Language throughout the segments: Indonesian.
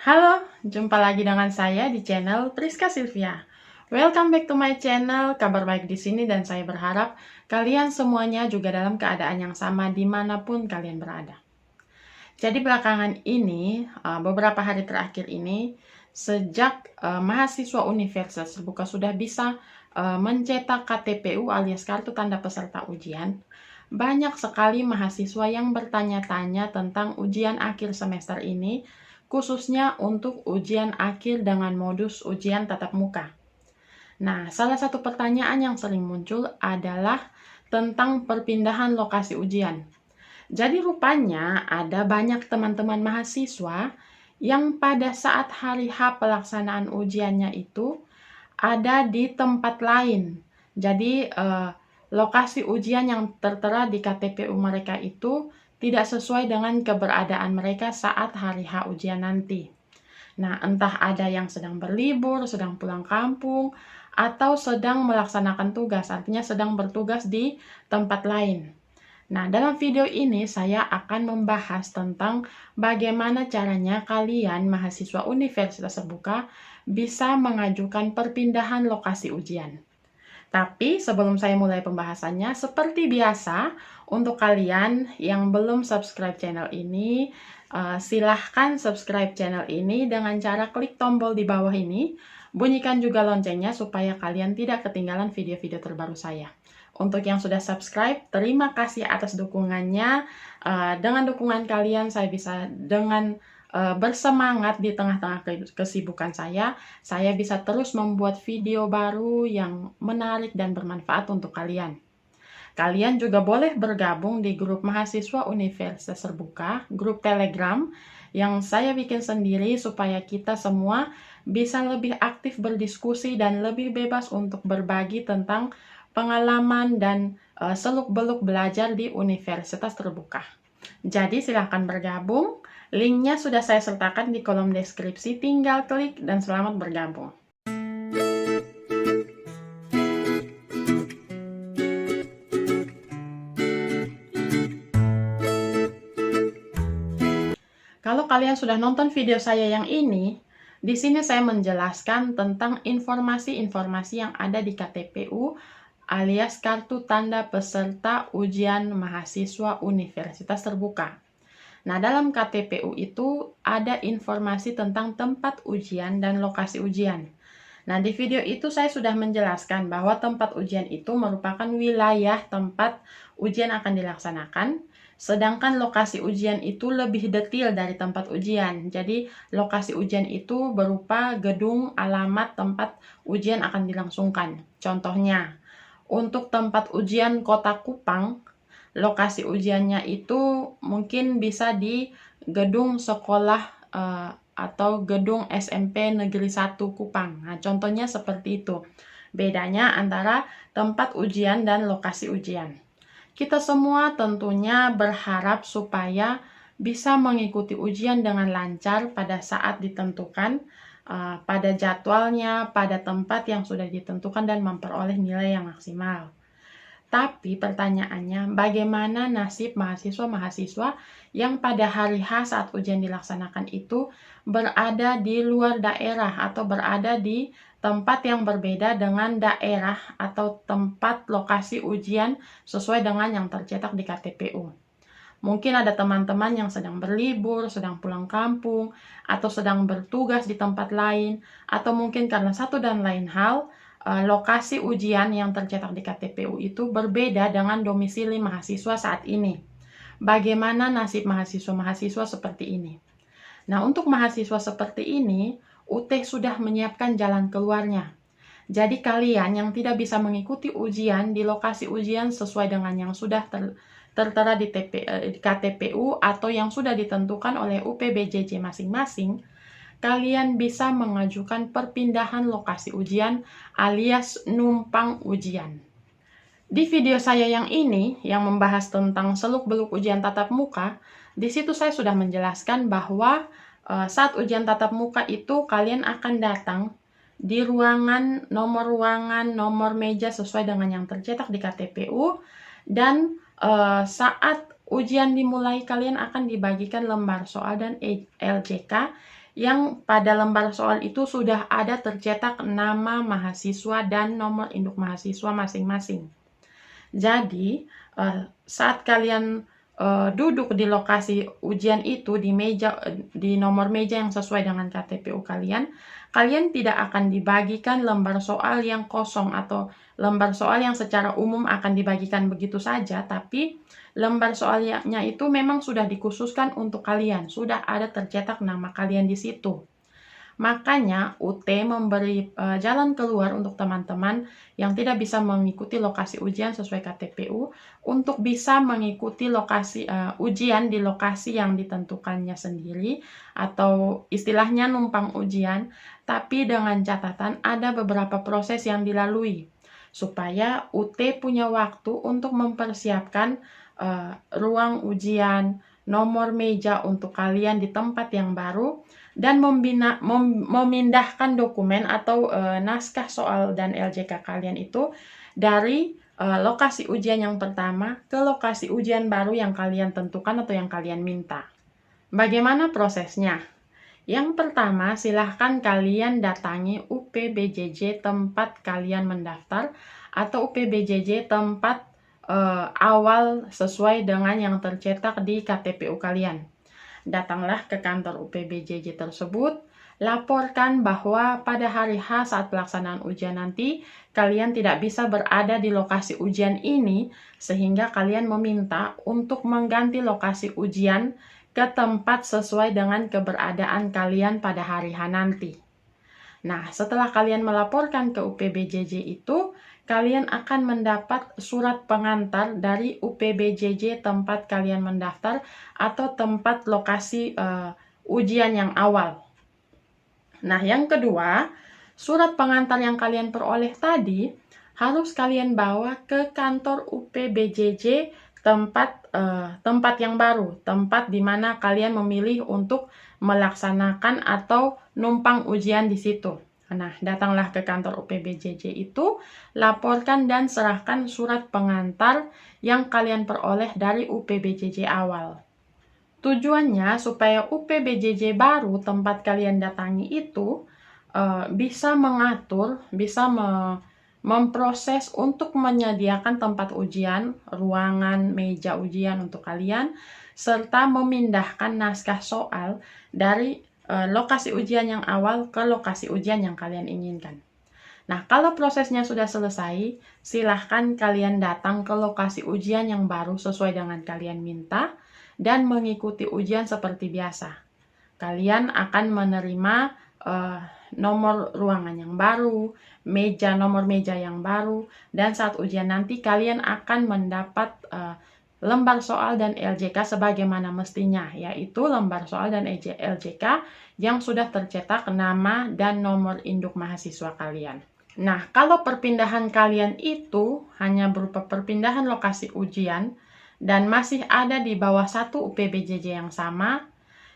Halo, jumpa lagi dengan saya di channel Priska Sylvia. Welcome back to my channel, kabar baik di sini dan saya berharap kalian semuanya juga dalam keadaan yang sama dimanapun kalian berada. Jadi belakangan ini, beberapa hari terakhir ini, sejak mahasiswa Universitas Terbuka sudah bisa mencetak KTPU alias Kartu Tanda Peserta Ujian, banyak sekali mahasiswa yang bertanya-tanya tentang ujian akhir semester ini, khususnya untuk ujian akhir dengan modus ujian tatap muka. Nah, salah satu pertanyaan yang sering muncul adalah tentang perpindahan lokasi ujian. Jadi rupanya ada banyak teman-teman mahasiswa yang pada saat hari H pelaksanaan ujiannya itu ada di tempat lain. Jadi lokasi ujian yang tertera di KTPU mereka itu tidak sesuai dengan keberadaan mereka saat hari H ujian nanti. Nah, entah ada yang sedang berlibur, sedang pulang kampung, atau sedang melaksanakan tugas, artinya sedang bertugas di tempat lain. Nah, dalam video ini saya akan membahas tentang bagaimana caranya kalian mahasiswa Universitas Terbuka bisa mengajukan perpindahan lokasi ujian. Tapi sebelum saya mulai pembahasannya, seperti biasa, untuk kalian yang belum subscribe channel ini, silahkan subscribe channel ini dengan cara klik tombol di bawah ini. Bunyikan juga loncengnya supaya kalian tidak ketinggalan video-video terbaru saya. Untuk yang sudah subscribe, terima kasih atas dukungannya. Dengan dukungan kalian, saya bisa dengan bersemangat di tengah-tengah kesibukan saya bisa terus membuat video baru yang menarik dan bermanfaat untuk kalian. Kalian juga boleh bergabung di grup mahasiswa Universitas Terbuka, grup Telegram, yang saya bikin sendiri supaya kita semua bisa lebih aktif berdiskusi dan lebih bebas untuk berbagi tentang pengalaman dan seluk-beluk belajar di Universitas Terbuka. Jadi silahkan bergabung, linknya sudah saya sertakan di kolom deskripsi, tinggal klik dan selamat bergabung. Kalau kalian sudah nonton video saya yang ini, di sini saya menjelaskan tentang informasi-informasi yang ada di KTPU alias Kartu Tanda Peserta Ujian Mahasiswa Universitas Terbuka. Nah, dalam KTPU itu ada informasi tentang tempat ujian dan lokasi ujian. Nah, di video itu saya sudah menjelaskan bahwa tempat ujian itu merupakan wilayah tempat ujian akan dilaksanakan, sedangkan lokasi ujian itu lebih detail dari tempat ujian. Jadi, lokasi ujian itu berupa gedung, alamat tempat ujian akan dilangsungkan. Contohnya, untuk tempat ujian Kota Kupang, lokasi ujiannya itu mungkin bisa di gedung sekolah atau gedung SMP Negeri 1 Kupang. Nah, contohnya seperti itu. Bedanya antara tempat ujian dan lokasi ujian. Kita semua tentunya berharap supaya bisa mengikuti ujian dengan lancar pada saat ditentukan, pada jadwalnya, pada tempat yang sudah ditentukan dan memperoleh nilai yang maksimal. Tapi pertanyaannya, bagaimana nasib mahasiswa-mahasiswa yang pada hari H saat ujian dilaksanakan itu berada di luar daerah atau berada di tempat yang berbeda dengan daerah atau tempat lokasi ujian sesuai dengan yang tercetak di KTPU. Mungkin ada teman-teman yang sedang berlibur, sedang pulang kampung, atau sedang bertugas di tempat lain, atau mungkin karena satu dan lain hal, lokasi ujian yang tercetak di KTPU itu berbeda dengan domisili mahasiswa saat ini. Bagaimana nasib mahasiswa-mahasiswa seperti ini? Nah, untuk mahasiswa seperti ini, UT sudah menyiapkan jalan keluarnya. Jadi kalian yang tidak bisa mengikuti ujian di lokasi ujian sesuai dengan yang sudah tertera di KTPU atau yang sudah ditentukan oleh UPBJJ masing-masing, kalian bisa mengajukan perpindahan lokasi ujian alias numpang ujian. Di video saya yang ini, yang membahas tentang seluk-beluk ujian tatap muka, di situ saya sudah menjelaskan bahwa saat ujian tatap muka itu kalian akan datang di ruangan, nomor meja sesuai dengan yang tercetak di KTPU, dan saat ujian dimulai kalian akan dibagikan lembar soal dan LJK yang pada lembar soal itu sudah ada tercetak nama mahasiswa dan nomor induk mahasiswa masing-masing. Jadi, saat kalian duduk di lokasi ujian itu di nomor meja yang sesuai dengan KTPU kalian, kalian tidak akan dibagikan lembar soal yang kosong atau lembar soal yang secara umum akan dibagikan begitu saja, tapi lembar soalnya itu memang sudah dikhususkan untuk kalian, sudah ada tercetak nama kalian di situ. Makanya UT memberi jalan keluar untuk teman-teman yang tidak bisa mengikuti lokasi ujian sesuai KTPU untuk bisa mengikuti lokasi ujian di lokasi yang ditentukannya sendiri atau istilahnya numpang ujian, tapi dengan catatan ada beberapa proses yang dilalui supaya UT punya waktu untuk mempersiapkan ruang ujian, nomor meja untuk kalian di tempat yang baru, dan memindahkan dokumen atau naskah soal dan LJK kalian itu dari lokasi ujian yang pertama ke lokasi ujian baru yang kalian tentukan atau yang kalian minta. Bagaimana prosesnya? Yang pertama, silahkan kalian datangi UPBJJ tempat kalian mendaftar atau UPBJJ tempat awal sesuai dengan yang tercetak di KTPU kalian. Datanglah ke kantor UPBJJ tersebut, laporkan bahwa pada hari H saat pelaksanaan ujian nanti, kalian tidak bisa berada di lokasi ujian ini, sehingga kalian meminta untuk mengganti lokasi ujian ke tempat sesuai dengan keberadaan kalian pada hari H nanti. Nah, setelah kalian melaporkan ke UPBJJ itu, kalian akan mendapat surat pengantar dari UPBJJ tempat kalian mendaftar atau tempat lokasi ujian yang awal. Nah, yang kedua, surat pengantar yang kalian peroleh tadi harus kalian bawa ke kantor UPBJJ tempat yang baru, tempat di mana kalian memilih untuk melaksanakan atau numpang ujian di situ. Nah, datanglah ke kantor UPBJJ itu, laporkan dan serahkan surat pengantar yang kalian peroleh dari UPBJJ awal. Tujuannya supaya UPBJJ baru tempat kalian datangi itu bisa mengatur, bisa memproses untuk menyediakan tempat ujian, ruangan, meja ujian untuk kalian, serta memindahkan naskah soal dari lokasi ujian yang awal ke lokasi ujian yang kalian inginkan. Nah, kalau prosesnya sudah selesai, silahkan kalian datang ke lokasi ujian yang baru sesuai dengan kalian minta dan mengikuti ujian seperti biasa. Kalian akan menerima nomor ruangan yang baru, nomor meja yang baru, dan saat ujian nanti kalian akan mendapat lembar soal dan LJK sebagaimana mestinya, yaitu lembar soal dan LJK yang sudah tercetak nama dan nomor induk mahasiswa kalian. Nah, kalau perpindahan kalian itu hanya berupa perpindahan lokasi ujian dan masih ada di bawah satu UPBJJ yang sama,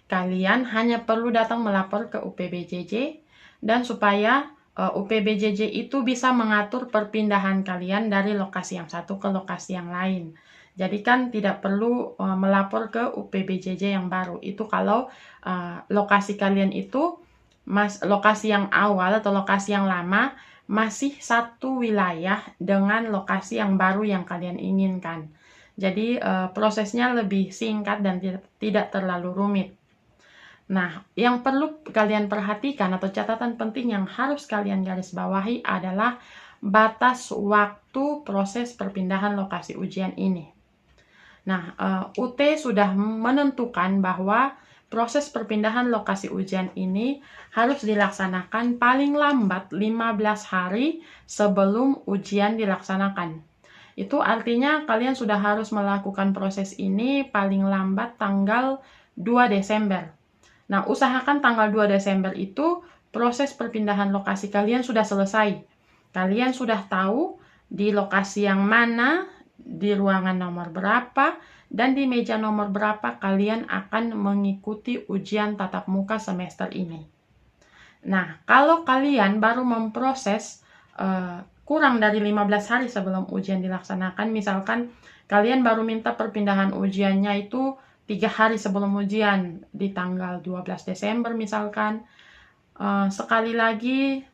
kalian hanya perlu datang melapor ke UPBJJ dan supaya UPBJJ itu bisa mengatur perpindahan kalian dari lokasi yang satu ke lokasi yang lain. Jadi kan tidak perlu melapor ke UPBJJ yang baru. Itu kalau lokasi kalian itu lokasi yang awal atau lokasi yang lama masih satu wilayah dengan lokasi yang baru yang kalian inginkan. Jadi prosesnya lebih singkat dan tidak terlalu rumit. Nah, yang perlu kalian perhatikan atau catatan penting yang harus kalian garis bawahi adalah batas waktu proses perpindahan lokasi ujian ini. Nah, UT sudah menentukan bahwa proses perpindahan lokasi ujian ini harus dilaksanakan paling lambat 15 hari sebelum ujian dilaksanakan. Itu artinya kalian sudah harus melakukan proses ini paling lambat tanggal 2 Desember. Nah, usahakan tanggal 2 Desember itu proses perpindahan lokasi kalian sudah selesai. Kalian sudah tahu di lokasi yang mana, di ruangan nomor berapa, dan di meja nomor berapa kalian akan mengikuti ujian tatap muka semester ini. Nah, kalau kalian baru memproses kurang dari 15 hari sebelum ujian dilaksanakan, misalkan kalian baru minta perpindahan ujiannya itu 3 hari sebelum ujian, di tanggal 12 Desember misalkan. Sekali lagi,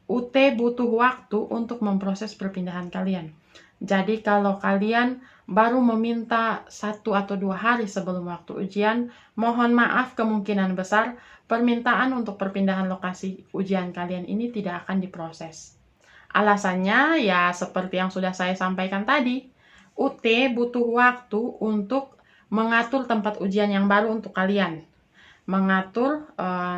UT butuh waktu untuk memproses perpindahan kalian. Jadi kalau kalian baru meminta 1 atau 2 hari sebelum waktu ujian, mohon maaf, kemungkinan besar permintaan untuk perpindahan lokasi ujian kalian ini tidak akan diproses. Alasannya ya seperti yang sudah saya sampaikan tadi, UT butuh waktu untuk mengatur tempat ujian yang baru untuk kalian. Mengatur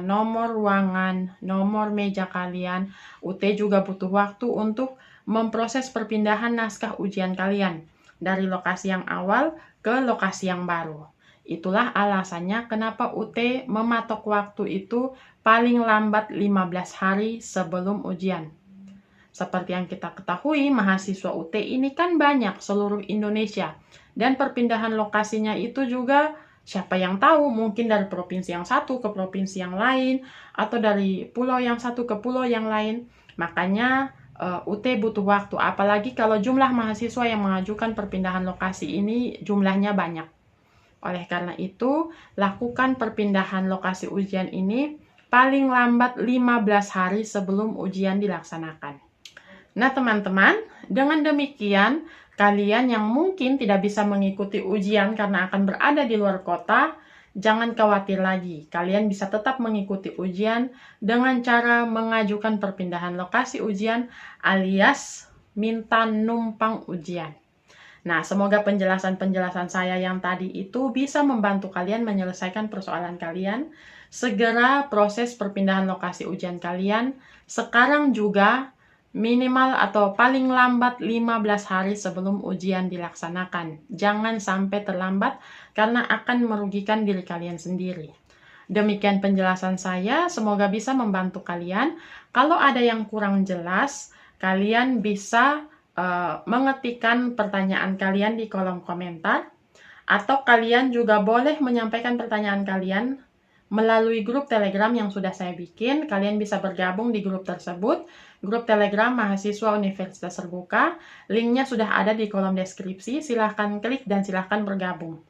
nomor ruangan, nomor meja kalian. UT juga butuh waktu untuk memproses perpindahan naskah ujian kalian dari lokasi yang awal ke lokasi yang baru. Itulah alasannya kenapa UT mematok waktu itu paling lambat 15 hari sebelum ujian. Seperti yang kita ketahui, mahasiswa UT ini kan banyak seluruh Indonesia. Dan perpindahan lokasinya itu juga siapa yang tahu, mungkin dari provinsi yang satu ke provinsi yang lain, atau dari pulau yang satu ke pulau yang lain. Makanya UT butuh waktu, apalagi kalau jumlah mahasiswa yang mengajukan perpindahan lokasi ini jumlahnya banyak. Oleh karena itu, lakukan perpindahan lokasi ujian ini paling lambat 15 hari sebelum ujian dilaksanakan. Nah, teman-teman, dengan demikian, kalian yang mungkin tidak bisa mengikuti ujian karena akan berada di luar kota, jangan khawatir lagi. Kalian bisa tetap mengikuti ujian dengan cara mengajukan perpindahan lokasi ujian alias minta numpang ujian. Nah, semoga penjelasan-penjelasan saya yang tadi itu bisa membantu kalian menyelesaikan persoalan kalian. Segera proses perpindahan lokasi ujian kalian. Sekarang juga minimal atau paling lambat 15 hari sebelum ujian dilaksanakan. Jangan sampai terlambat karena akan merugikan diri kalian sendiri. Demikian penjelasan saya, semoga bisa membantu kalian. Kalau ada yang kurang jelas, kalian bisa mengetikkan pertanyaan kalian di kolom komentar, atau kalian juga boleh menyampaikan pertanyaan kalian melalui grup Telegram yang sudah saya bikin. Kalian bisa bergabung di grup tersebut, grup Telegram Mahasiswa Universitas Terbuka. Linknya sudah ada di kolom deskripsi, silahkan klik dan silahkan bergabung.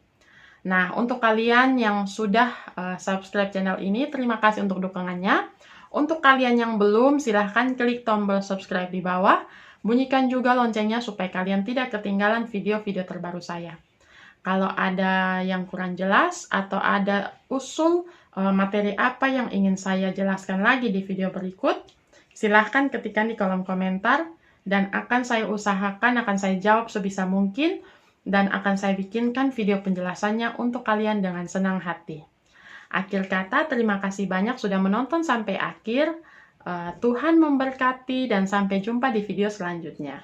Nah, untuk kalian yang sudah subscribe channel ini, terima kasih untuk dukungannya. Untuk kalian yang belum, silahkan klik tombol subscribe di bawah. Bunyikan juga loncengnya supaya kalian tidak ketinggalan video-video terbaru saya. Kalau ada yang kurang jelas atau ada usul materi apa yang ingin saya jelaskan lagi di video berikut, silahkan ketikkan di kolom komentar dan akan saya usahakan, akan saya jawab sebisa mungkin dan akan saya bikinkan video penjelasannya untuk kalian dengan senang hati. Akhir kata, terima kasih banyak sudah menonton sampai akhir. Tuhan memberkati dan sampai jumpa di video selanjutnya.